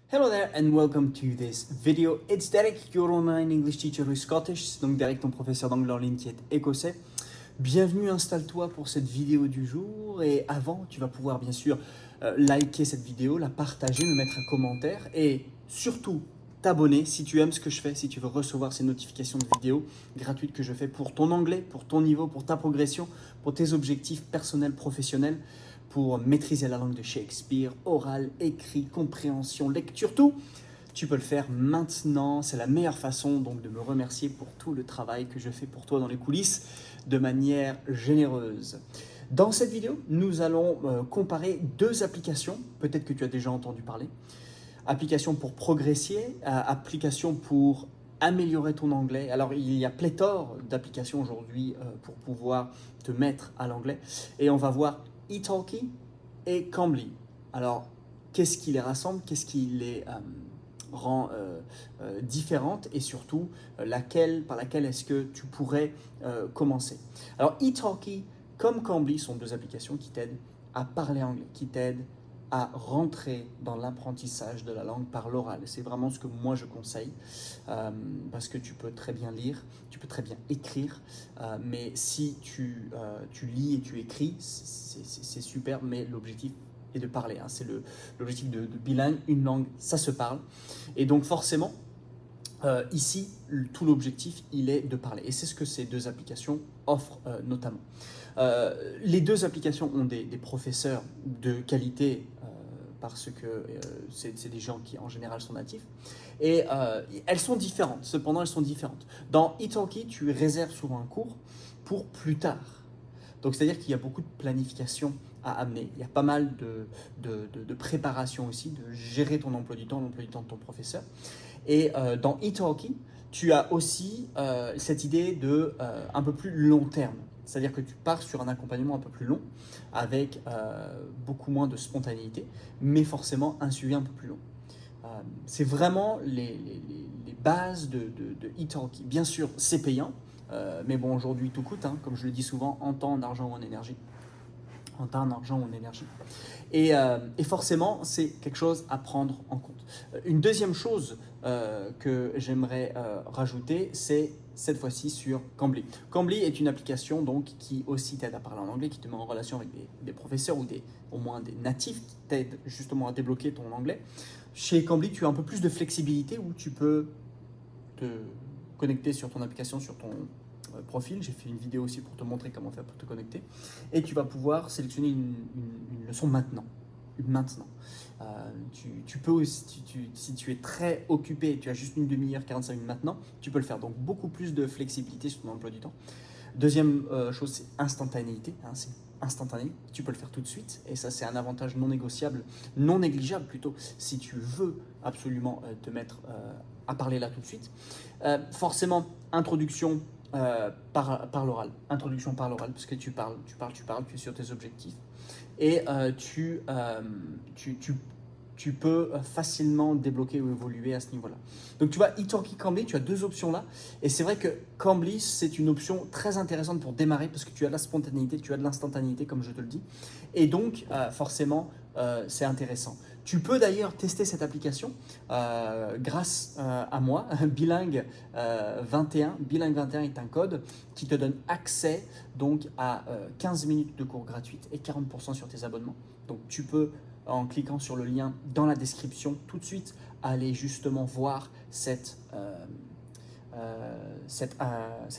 Hello there and welcome to this video. It's Derek, your online English teacher who is Scottish, donc Derek, ton professeur d'anglais en ligne qui est écossais. Bienvenue, installe-toi pour cette vidéo du jour et avant, tu vas pouvoir bien sûr liker cette vidéo, la partager, me mettre un commentaire et surtout t'abonner si tu aimes ce que je fais, si tu veux recevoir ces notifications de vidéos gratuites que je fais pour ton anglais, pour ton niveau, pour ta progression, pour tes objectifs personnels, professionnels, pour maîtriser la langue de Shakespeare, oral, écrit, compréhension, lecture, tout. Tu peux le faire maintenant, c'est la meilleure façon donc de me remercier pour tout le travail que je fais pour toi dans les coulisses de manière généreuse. Dans cette vidéo, nous allons comparer deux applications, peut-être que tu as déjà entendu parler. Application pour progresser, application pour améliorer ton anglais. Alors, il y a pléthore d'applications aujourd'hui pour pouvoir te mettre à l'anglais. Et on va voir Italki et Cambly. Alors, qu'est-ce qui les rassemble? Qu'est-ce qui les rend différentes? Et surtout, par laquelle est-ce que tu pourrais commencer? Alors, Italki comme Cambly sont deux applications qui t'aident à parler anglais, qui t'aident à rentrer dans l'apprentissage de la langue par l'oral. C'est vraiment ce que moi je conseille parce que tu peux très bien lire, tu peux très bien écrire, mais si tu lis et tu écris, c'est super, mais l'objectif est de parler. Hein. C'est l'objectif de bilingue, une langue, ça se parle. Et donc forcément, ici, tout l'objectif, il est de parler. Et c'est ce que ces deux applications offrent notamment. Les deux applications ont des professeurs de qualité parce que c'est des gens qui en général sont natifs. Et elles sont différentes, cependant elles sont différentes. Dans Italki, tu réserves souvent un cours pour plus tard. Donc c'est-à-dire qu'il y a beaucoup de planification à amener. Il y a pas mal de préparation aussi, de gérer ton emploi du temps de ton professeur. Et dans Italki, tu as aussi cette idée de un peu plus long terme. C'est-à-dire que tu pars sur un accompagnement un peu plus long, avec beaucoup moins de spontanéité, mais forcément un suivi un peu plus long. C'est vraiment les bases de Italki. Bien sûr, c'est payant, mais bon, aujourd'hui tout coûte, hein, comme je le dis souvent, en temps, en argent ou en énergie. En temps, en argent ou en énergie. Et forcément, c'est quelque chose à prendre en compte. Une deuxième chose que j'aimerais rajouter, c'est cette fois-ci sur Cambly. Cambly est une application donc, qui aussi t'aide à parler en anglais, qui te met en relation avec des professeurs ou au moins des natifs qui t'aident justement à débloquer ton anglais. Chez Cambly, tu as un peu plus de flexibilité où tu peux te connecter sur ton application, sur ton profil. J'ai fait une vidéo aussi pour te montrer comment faire pour te connecter. Et tu vas pouvoir sélectionner une leçon maintenant. Tu peux aussi, si tu es très occupé et tu as juste une demi-heure, 45 minutes maintenant, tu peux le faire. Donc beaucoup plus de flexibilité sur ton emploi du temps. Deuxième chose, c'est instantanéité. Hein, c'est instantané, tu peux le faire tout de suite et ça c'est un avantage non négociable, non négligeable plutôt, si tu veux absolument te mettre à parler là tout de suite. Forcément, introduction par l'oral. Introduction par l'oral, parce que tu parles, tu es sur tes objectifs. Et tu peux facilement débloquer ou évoluer à ce niveau-là. Donc tu vois, Italki, Cambly, tu as deux options là. Et c'est vrai que Cambly, c'est une option très intéressante pour démarrer parce que tu as de la spontanéité, tu as de l'instantanéité, comme je te le dis. Et donc, forcément, c'est intéressant. Tu peux d'ailleurs tester cette application grâce à moi, Bilingue 21. Bilingue 21 est un code qui te donne accès donc, à 15 minutes de cours gratuites et 40% sur tes abonnements. Donc tu peux, en cliquant sur le lien dans la description, tout de suite aller justement voir cette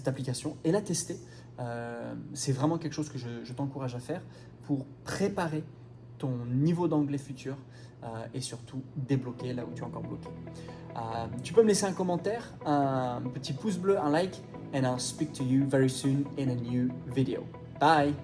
application et la tester. C'est vraiment quelque chose que je t'encourage à faire pour préparer ton niveau d'anglais futur et surtout débloquer là où tu es encore bloqué. Tu peux me laisser un commentaire, un petit pouce bleu, un like, and I'll speak to you very soon in a new video. Bye!